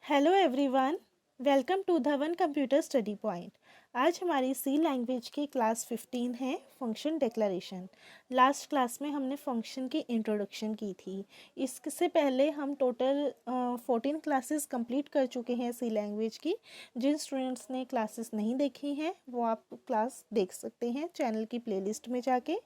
Hello everyone, welcome to the one computer study point. आज हमारी सी language की class 15 है फंक्शन डिक्लेरेशन। लास्ट क्लास में हमने फंक्शन की इंट्रोडक्शन की थी। इससे पहले हम टोटल 14 क्लासेस कंप्लीट कर चुके हैं सी लैंग्वेज की। जिन स्टूडेंट्स ने क्लासेस नहीं देखी हैं वो आप क्लास देख सकते हैं चैनल की प्लेलिस्ट में जाके।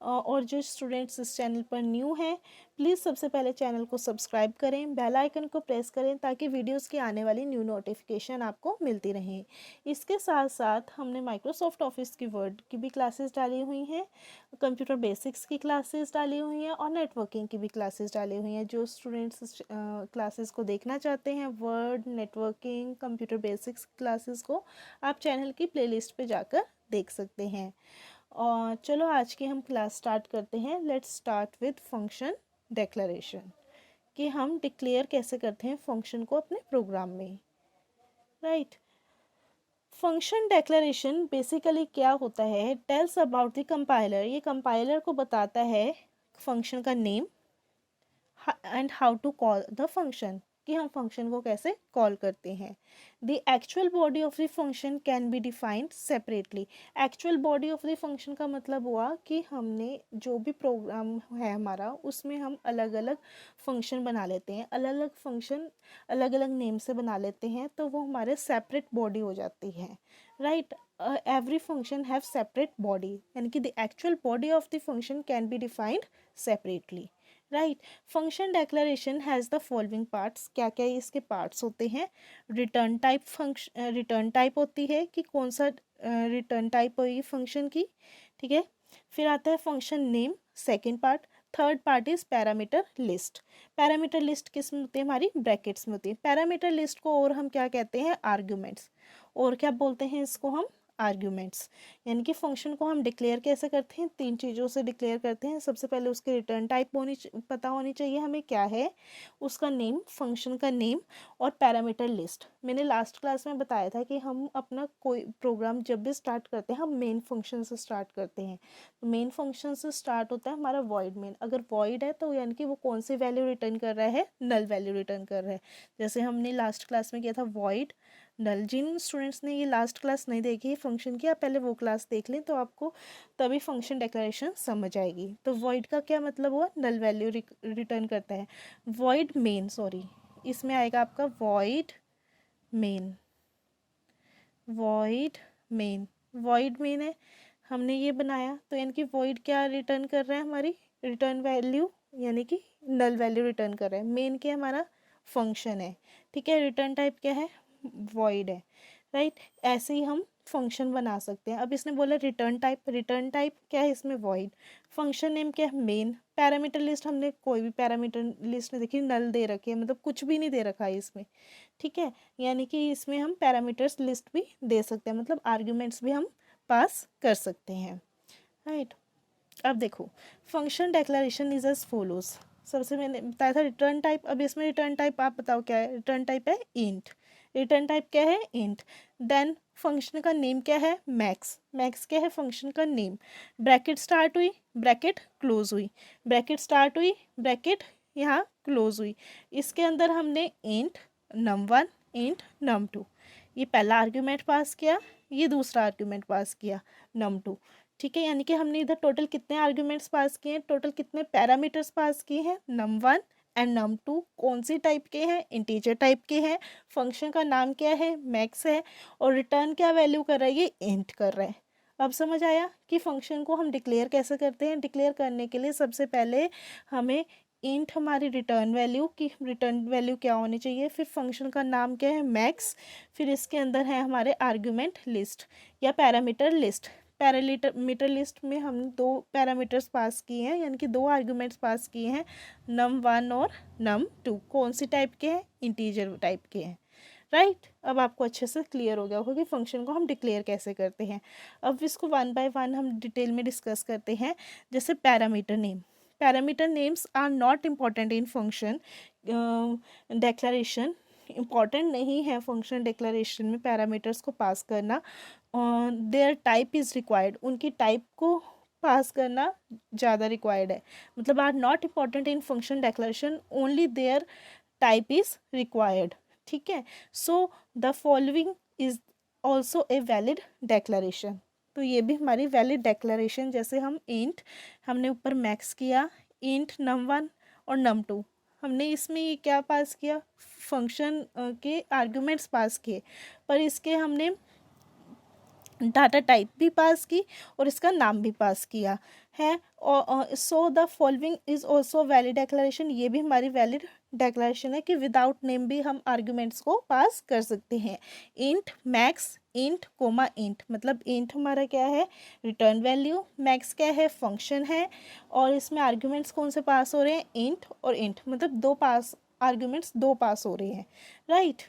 और जो स्टूडेंट्स इस चैनल पर न्यू हैं प्लीज़ सबसे पहले चैनल को सब्सक्राइब करें, बेल आइकन को प्रेस करें ताकि वीडियोस की आने वाली न्यू नोटिफिकेशन आपको मिलती रहें। इसके साथ साथ हमने माइक्रोसॉफ्ट ऑफिस की वर्ड की भी क्लासेस डाली हुई हैं, कंप्यूटर बेसिक्स की क्लासेस डाली हुई हैं और नेटवर्किंग की भी क्लासेस डाली हुई हैं। जो स्टूडेंट्स क्लासेस को देखना चाहते हैं word, networking, computer basics classes को, आप चैनल की प्लेलिस्ट पे जाकर देख सकते हैं। और चलो आज की हम क्लास स्टार्ट करते हैं। Let's start with function declaration कि हम डिक्लेयर कैसे करते हैं फंक्शन को अपने प्रोग्राम में, राइट। फंक्शन डिक्लेरेशन बेसिकली क्या होता है, टेल्स अबाउट द कंपाइलर। ये कंपाइलर को बताता है फंक्शन का name and how to call the function, कि हम फंक्शन को कैसे कॉल करते हैं। The actual body of the function can be defined separately. Actual body of the function का मतलब हुआ कि हमने जो भी प्रोग्राम है हमारा उसमें हम अलग अलग फंक्शन बना लेते हैं, अलग अलग फंक्शन अलग अलग नेम से बना लेते हैं, तो वो हमारे सेपरेट बॉडी हो जाती है, right. Every function have separate body, यानी कि the actual body of the function can be defined separately, right. Function declaration has the following parts. क्या क्या इसके पार्ट्स होते हैं? Return type, function return type होती है कि कौन सा रिटर्न टाइप होगी फंक्शन की, ठीक है। फिर आता है function name, second part. Third part is parameter list. Parameter list किस में होती है? हमारी ब्रैकेट्स में होती है। पैरामीटर लिस्ट को और हम क्या कहते हैं? आर्ग्यूमेंट्स। और क्या बोलते हैं इसको हम? आर्ग्यूमेंट्स। यानी कि फंक्शन को हम डिक्लेयर कैसे करते हैं? तीन चीज़ों से डिक्लेयर करते हैं। सबसे पहले उसके रिटर्न टाइप पता होनी चाहिए हमें क्या है, उसका नेम, फंक्शन का नेम और पैरामीटर लिस्ट। मैंने लास्ट क्लास में बताया था कि हम अपना कोई प्रोग्राम जब भी स्टार्ट करते हैं हम मेन फंक्शन से स्टार्ट करते हैं। मेन फंक्शन से स्टार्ट होता है हमारा वॉइड मेन। अगर वॉइड है तो यानी कि वो कौन सी वैल्यू रिटर्न कर रहा है? नल वैल्यू रिटर्न कर रहा है। जैसे हमने लास्ट क्लास में किया था वॉइड नल। जिन स्टूडेंट्स ने ये लास्ट क्लास नहीं देखी फंक्शन की, आप पहले वो क्लास देख लें तो आपको तभी फंक्शन डिक्लेरेशन समझ आएगी। तो वॉइड का क्या मतलब हुआ? नल वैल्यू रिटर्न करता है। वॉइड मेन, सॉरी, इसमें आएगा आपका void main. Void main, void main है, हमने ये बनाया तो यानी कि वॉइड क्या रिटर्न कर रहा है? हमारी रिटर्न वैल्यू, यानी कि नल वैल्यू रिटर्न कर रहा है। मेन क्या हमारा? फंक्शन है, ठीक है। रिटर्न टाइप क्या है? वॉइड है, राइट। ऐसे ही हम फंक्शन बना सकते हैं। अब इसने बोला रिटर्न टाइप, रिटर्न टाइप क्या है इसमें? वॉइड। फंक्शन नेम क्या है? मेन। पैरामीटर लिस्ट हमने कोई भी पैरामीटर लिस्ट नहीं देखी, नल दे रखी है, मतलब कुछ भी नहीं दे रखा है इसमें, ठीक है। यानी कि इसमें हम पैरामीटर्स लिस्ट भी दे सकते हैं, मतलब आर्ग्यूमेंट्स भी हम पास कर सकते हैं, राइट। अब देखो function declaration is as follows. सबसे मैंने बताया था रिटर्न टाइप। अब इसमें रिटर्न टाइप आप बताओ क्या है? रिटर्न टाइप है इंट। रिटर्न टाइप क्या है? इंट। देन फंक्शन का नेम क्या है? मैक्स। मैक्स क्या है? फंक्शन का नेम। ब्रैकेट स्टार्ट हुई, ब्रैकेट क्लोज हुई, ब्रैकेट स्टार्ट हुई, ब्रैकेट यहाँ क्लोज हुई। इसके अंदर हमने इंट num1 इंट num2, ये पहला आर्ग्यूमेंट पास किया, ये दूसरा आर्ग्यूमेंट पास किया num2, ठीक है। यानी कि हमने इधर टोटल कितने आर्ग्यूमेंट्स पास किए हैं? टोटल कितने पैरामीटर्स पास किए हैं? num1 and num2। कौन सी टाइप के हैं? इंटीजर टाइप के हैं। फंक्शन का नाम क्या है? मैक्स है। और रिटर्न क्या वैल्यू कर रहा है? ये इंट कर रहा है। अब समझ आया कि फंक्शन को हम डिक्लेयर कैसे करते हैं। डिक्लेयर करने के लिए सबसे पहले हमें इंट हमारी रिटर्न वैल्यू की रिटर्न वैल्यू क्या होनी चाहिए, फिर फंक्शन का नाम क्या है? मैक्स, फिर इसके अंदर है हमारे आर्ग्यूमेंट लिस्ट या पैरामीटर लिस्ट। पैरामीटर लिस्ट में हम दो पैरामीटर्स पास किए हैं, यानी कि दो आर्ग्यूमेंट्स पास किए हैं, num1 और num2। कौन सी टाइप के हैं? इंटीजर टाइप के हैं, राइट। अब आपको अच्छे से क्लियर हो गया होगा कि फंक्शन को हम डिक्लेयर कैसे करते हैं। अब इसको वन बाय वन हम डिटेल में डिस्कस करते हैं। जैसे parameter name, parameter names are not important in function declaration. Important नहीं है फंक्शन डिक्लेरेशन में पैरामीटर्स को पास करना। देयर टाइप इज़ रिक्वायर्ड, उनकी टाइप को पास करना ज़्यादा रिक्वायर्ड है। मतलब are not important in function declaration, only their type is required, ठीक है। So the following is also a valid declaration, तो ये भी हमारी वैलिड डेक्लरेशन, जैसे हम इंट हमने ऊपर मैक्स किया, इंट num1 और num2, हमने इसमें ये क्या पास किया, फंक्शन के आर्ग्यूमेंट्स पास किए, पर इसके हमने डाटा टाइप भी पास की और इसका नाम भी पास किया है। और सो the following is also valid declaration, ये भी हमारी वैलिड डेक्लरेशन है कि विदाउट नेम भी हम आर्ग्यूमेंट्स को पास कर सकते हैं। Int max, int comma int, मतलब इंट हमारा क्या है, रिटर्न वैल्यू, मैक्स क्या है, फंक्शन है, और इसमें आर्ग्यूमेंट्स कौन से पास हो रहे हैं, इंट और इंट, मतलब दो पास आर्ग्यूमेंट्स दो पास हो रहे हैं, राइट।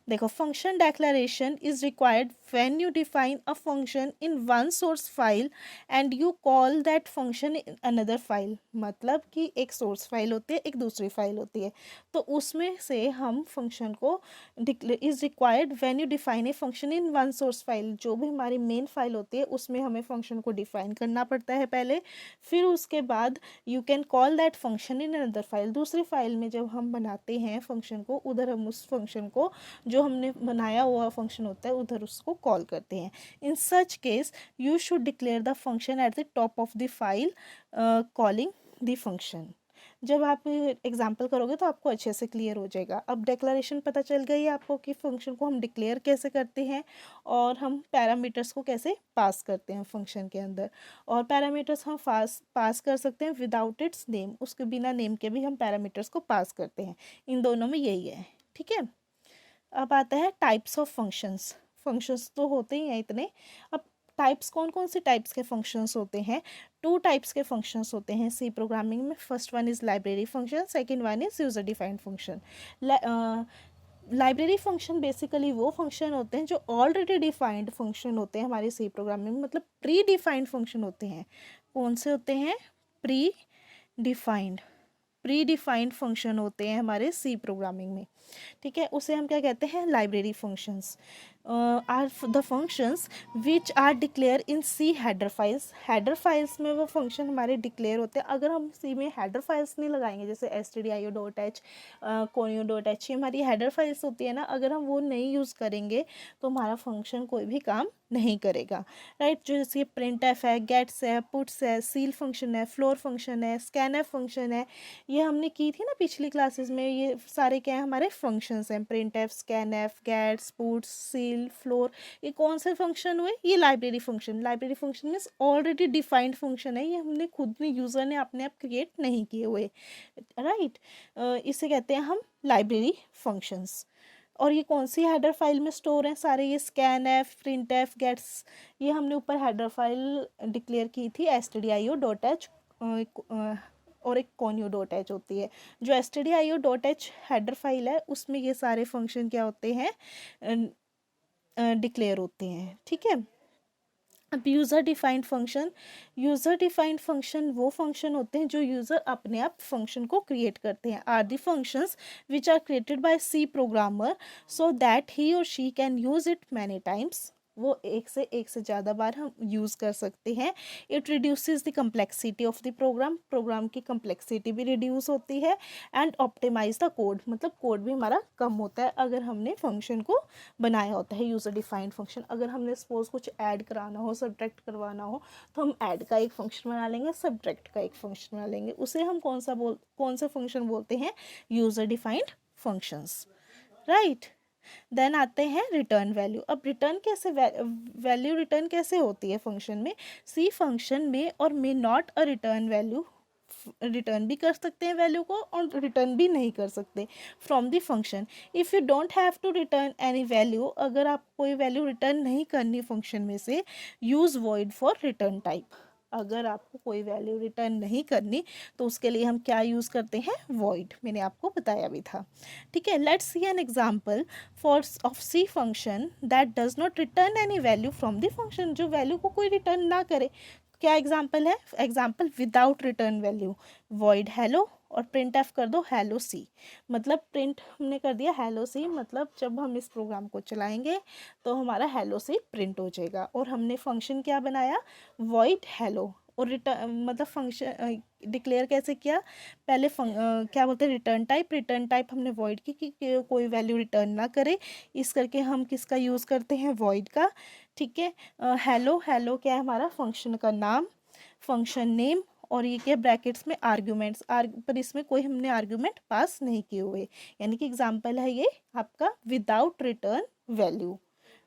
देखो, function declaration is required when you define a function in one source file and you call that function in another file, मतलब कि एक सोर्स फाइल होती है, एक दूसरी फाइल होती है, तो उसमें से हम फंक्शन को is required when you define a function in one source file, जो भी हमारी मेन फाइल होती है उसमें हमें फंक्शन को डिफाइन करना पड़ता है पहले, फिर उसके बाद you can call that function in another file, दूसरी फाइल में जब हम बनाते हैं फंक्शन को, उधर हम उस फंक्शन को जो हमने बनाया हुआ फंक्शन होता है उधर उसको कॉल करते हैं। In such case you should declare the function at the top of the file calling the function. जब आप एग्जाम्पल करोगे तो आपको अच्छे से क्लियर हो जाएगा। अब डिक्लेरेशन पता चल गई है आपको कि फंक्शन को हम डिक्लेयर कैसे करते हैं और हम पैरामीटर्स को कैसे पास करते हैं फंक्शन के अंदर, और पैरामीटर्स हम पास कर सकते हैं विदाउट इट्स नेम, उसके बिना नेम के भी हम पैरामीटर्स को पास करते हैं। इन दोनों में यही है, ठीक है। अब आता है टाइप्स ऑफ फंक्शंस। फंक्शंस तो होते ही हैं इतने, अब टाइप्स कौन कौन से टाइप्स के फंक्शंस होते हैं, टू टाइप्स के फंक्शंस होते हैं सी प्रोग्रामिंग में। First one is library function, second one is user defined function. Library function basically वो फंक्शन होते हैं जो ऑलरेडी डिफाइंड फंक्शन होते हैं हमारे सी प्रोग्रामिंग में, मतलब प्री डिफाइंड फंक्शन होते हैं। कौन से होते हैं, प्री डिफाइंड फंक्शन होते हैं हमारे सी प्रोग्रामिंग में, ठीक है। उसे हम क्या कहते हैं, library functions are the functions which are declare in C header files. Header files में वो फंक्शन हमारे डिक्लेयर होते हैं। अगर हम सी में हेडर फाइल्स नहीं लगाएंगे, जैसे stdio.h, conio.h, ये हमारी हेडर फाइल्स होती है ना, अगर हम वो नहीं यूज़ करेंगे तो हमारा फंक्शन कोई भी काम नहीं करेगा, राइट। जो जैसे प्रिंट एफ है, गेट्स है, पुट्स है, सील फंक्शन है, फ्लोर फंक्शन है, स्कैन एफ फंक्शन है, ये हमने की थी ना पिछली क्लासेस में। ये सारे क्या है, हमारे फंक्शंस हैं। Printf, scanf, gets, puts, ceil, floor, ये कौन से फंक्शन हुए, ये library function. Library function means already defined function है, ये हमने खुद ने यूज़र ने अपने आप क्रिएट नहीं किए हुए, राइट। इसे कहते हैं हम लाइब्रेरी फंक्शंस। और ये कौन सी हेडर फाइल में स्टोर हैं सारे, ये scanf, printf, gets, ये हमने ऊपर हेडर फाइल डिक्लेयर की थी stdio.h, और एक conio.h होती है। जो stdio.h हेडर फाइल है उसमें ये सारे फंक्शन क्या होते हैं, डिक्लेयर होते हैं, ठीक है। अब यूज़र डिफाइंड फंक्शन वो फंक्शन होते हैं जो यूज़र अपने आप फंक्शन को क्रिएट करते हैं। Are the functions which are created by C programmer so that he और she can use it many times, वो एक से ज़्यादा बार हम यूज़ कर सकते हैं। It reduces the complexity of the program की कम्प्लेक्सिटी भी रिड्यूस होती है, एंड ऑप्टिमाइज द कोड, मतलब कोड भी हमारा कम होता है अगर हमने फंक्शन को बनाया होता है यूज़र डिफाइंड फंक्शन। अगर हमने सपोज कुछ ऐड कराना हो, सब्ट्रैक्ट करवाना हो, तो हम ऐड का एक फंक्शन बना लेंगे, सब्ट्रैक्ट का एक फंक्शन बना लेंगे, उसे हम कौन से फंक्शन बोलते हैं, user defined functions, right. Then आते हैं रिटर्न वैल्यू। अब रिटर्न कैसे, वैल्यू रिटर्न कैसे होती है फंक्शन में, सी फंक्शन में और may not a return value, return भी कर सकते हैं वैल्यू को और रिटर्न भी नहीं कर सकते from the function. If you don't have to return any value, अगर आप कोई वैल्यू रिटर्न नहीं करनी फंक्शन में से, use void for return type. अगर आपको कोई वैल्यू रिटर्न नहीं करनी तो उसके लिए हम क्या यूज़ करते हैं, वॉइड, मैंने आपको बताया भी था, ठीक है। Let's see an example for of C function that does not return any value from the function, जो वैल्यू को कोई रिटर्न ना करे। क्या एग्जाम्पल है, example without return value, void hello और प्रिंट एफ कर दो हेलो सी, मतलब प्रिंट हमने कर दिया हेलो सी, मतलब जब हम इस प्रोग्राम को चलाएंगे तो हमारा हेलो सी प्रिंट हो जाएगा। और हमने फंक्शन क्या बनाया, वॉइड हेलो, और रिटर्न मतलब फंक्शन डिक्लेयर कैसे किया, पहले क्या बोलते हैं रिटर्न टाइप हमने वॉइड की कि कोई वैल्यू रिटर्न ना करे, इस करके हम किसका यूज़ करते हैं, वॉइड का। ठीक है, हेलो हेलो क्या है हमारा फंक्शन का नाम, फंक्शन नेम, और ये क्या ब्रैकेट्स में आर्ग्यूमेंट्स पर इसमें कोई हमने आर्ग्यूमेंट पास नहीं किए हुए, यानी कि एग्जांपल है ये आपका विदाउट रिटर्न वैल्यू,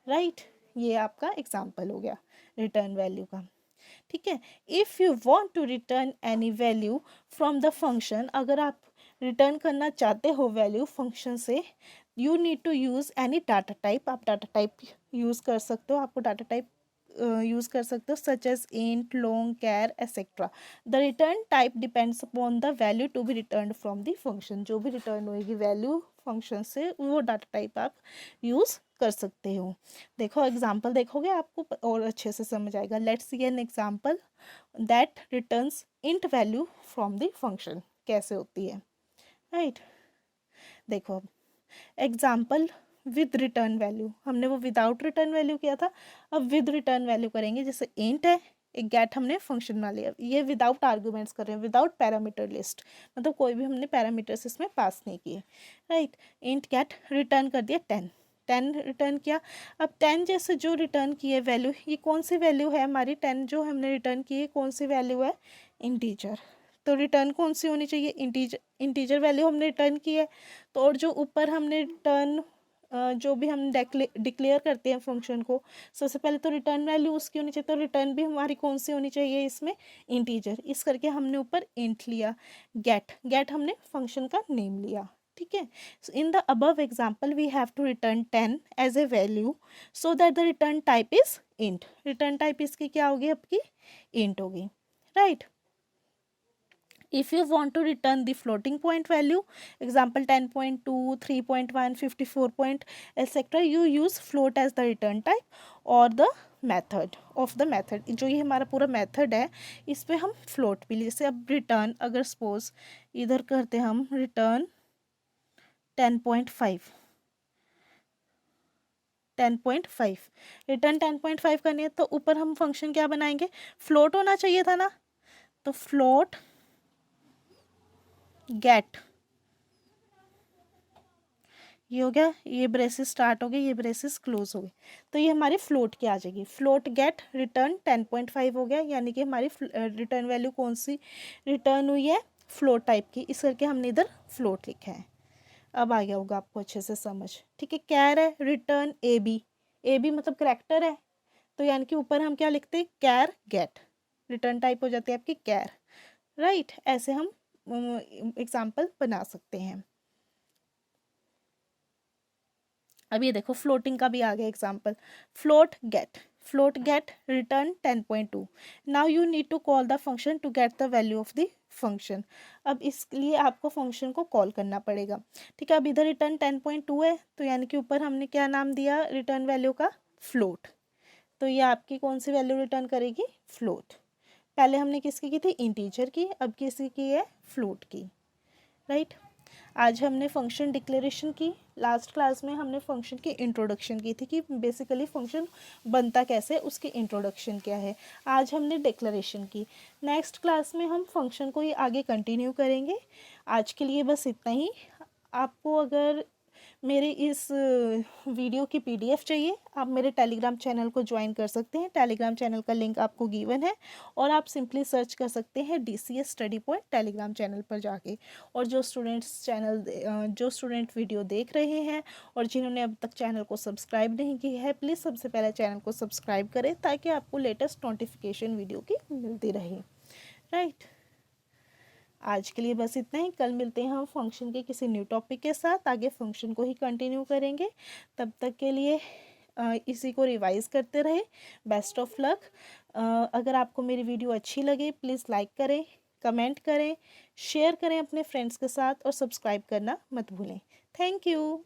राइट। ये आपका एग्जांपल हो गया रिटर्न वैल्यू का। ठीक है, if you want to return any value from the function, अगर आप रिटर्न करना चाहते हो वैल्यू फंक्शन से, you need to use any data type, आप डाटा टाइप यूज़ कर सकते हो, आपको डाटा टाइप यूज़ कर सकते हो such as int, long, char etcetera. The return type depends upon the value to be return from the function, जो भी रिटर्न होएगी वैल्यू फंक्शन से वो डाटा टाइप आप यूज़ कर सकते हो। देखो एग्जांपल देखोगे आपको और अच्छे से समझ आएगा। Let's see an example that returns int value from the function, कैसे होती है, राइट। देखो अब एग्जाम्पल विद रिटर्न वैल्यू, हमने वो विदाउट रिटर्न वैल्यू किया था, अब विद रिटर्न वैल्यू करेंगे। जैसे इंट है, एक गेट हमने फंक्शन में लिया, ये विदाउट आर्गूमेंट्स कर रहे हैं, विदाउट पैरामीटर लिस्ट, मतलब कोई भी हमने पैरामीटर्स इसमें पास नहीं किए, राइट। इंट गेट रिटर्न कर दिया 10, 10 रिटर्न किया। अब 10 जैसे जो रिटर्न की है वैल्यू, ये कौन सी वैल्यू है हमारी, 10 जो हमने रिटर्न की है कौन सी वैल्यू है, इंटीजर। तो रिटर्न कौन सी होनी चाहिए, इंटीजर, इंटीजर वैल्यू हमने रिटर्न की है। तो और जो ऊपर हमने रिटर्न जो भी हम डिक्लेयर करते हैं फंक्शन को, सबसे पहले तो रिटर्न वैल्यू उसकी होनी चाहिए, तो रिटर्न भी हमारी कौन सी होनी चाहिए इसमें, इंटीजर। इस करके हमने ऊपर इंट लिया, गेट हमने फंक्शन का नेम लिया, ठीक है। In the above example we have to return 10 as a value so that the return type is int, return type इसकी क्या होगी आपकी, इंट होगी, right. If you want to return the floating point value, example 10.2, 3.1, 54 point, etc., you use float as the return type or the method of the method। जो ये हमारा पूरा method है इस पर हम फ्लोट भी, जैसे अब रिटर्न अगर सपोज इधर करते हम रिटर्न 10.5, 10.5 रिटर्न 10.5 करनी है, तो ऊपर हम फंक्शन क्या बनाएंगे, फ्लोट होना चाहिए था ना, तो फ्लोट गेट, ये हो गया, ये ब्रेसेस स्टार्ट हो गए, ये ब्रेसेस क्लोज हो गए, तो ये हमारी फ्लोट की आ जाएगी, फ्लोट गेट रिटर्न 10.5 हो गया, यानी कि हमारी रिटर्न वैल्यू कौन सी रिटर्न हुई है, फ्लोट टाइप की, इस करके हमने इधर फ्लोट लिखा है। अब आ गया होगा आपको अच्छे से समझ, ठीक है। कैर है return A B, A B मतलब करेक्टर है, तो यानी कि ऊपर हम क्या लिखते हैं, कैर गेट, रिटर्न टाइप हो जाती है आपकी कैर, राइट। ऐसे हम एग्जाम्पल बना सकते हैं। अब ये देखो फ्लोटिंग का भी आ गया example, float get return 10.2, now you need to call the function to get the value of the function. अब इसलिए आपको फंक्शन को कॉल करना पड़ेगा, ठीक है। अब इधर रिटर्न 10.2 है, तो यानी कि ऊपर हमने क्या नाम दिया रिटर्न वैल्यू का, फ्लोट, तो ये आपकी कौन सी वैल्यू रिटर्न करेगी, फ्लोट। पहले हमने किसकी की थी, इंटीजर की, अब किसकी की है, फ्लोट की, राइट। आज हमने फंक्शन डिक्लेरेशन की, लास्ट क्लास में हमने फंक्शन की इंट्रोडक्शन की थी कि बेसिकली फंक्शन बनता कैसे, उसकी इंट्रोडक्शन क्या है। आज हमने डिक्लेरेशन की, नेक्स्ट क्लास में हम फंक्शन को ही आगे कंटिन्यू करेंगे। आज के लिए बस इतना ही। आपको अगर मेरे इस वीडियो की पीडीएफ चाहिए, आप मेरे टेलीग्राम चैनल को ज्वाइन कर सकते हैं, टेलीग्राम चैनल का लिंक आपको गिवन है, और आप सिंपली सर्च कर सकते हैं DCS study point Telegram channel पर जाके। और जो स्टूडेंट वीडियो देख रहे हैं और जिन्होंने अब तक चैनल को सब्सक्राइब नहीं किया है, प्लीज़ सबसे पहले चैनल को सब्सक्राइब करें ताकि आपको लेटेस्ट नोटिफिकेशन वीडियो की मिलती रहे, राइट। आज के लिए बस इतना ही, कल मिलते हैं हम फंक्शन के किसी न्यू टॉपिक के साथ, आगे फंक्शन को ही कंटिन्यू करेंगे। तब तक के लिए इसी को रिवाइज करते रहे, बेस्ट ऑफ लक। अगर आपको मेरी वीडियो अच्छी लगे प्लीज़ लाइक करें, कमेंट करें, शेयर करें अपने फ्रेंड्स के साथ, और सब्सक्राइब करना मत भूलें। Thank you.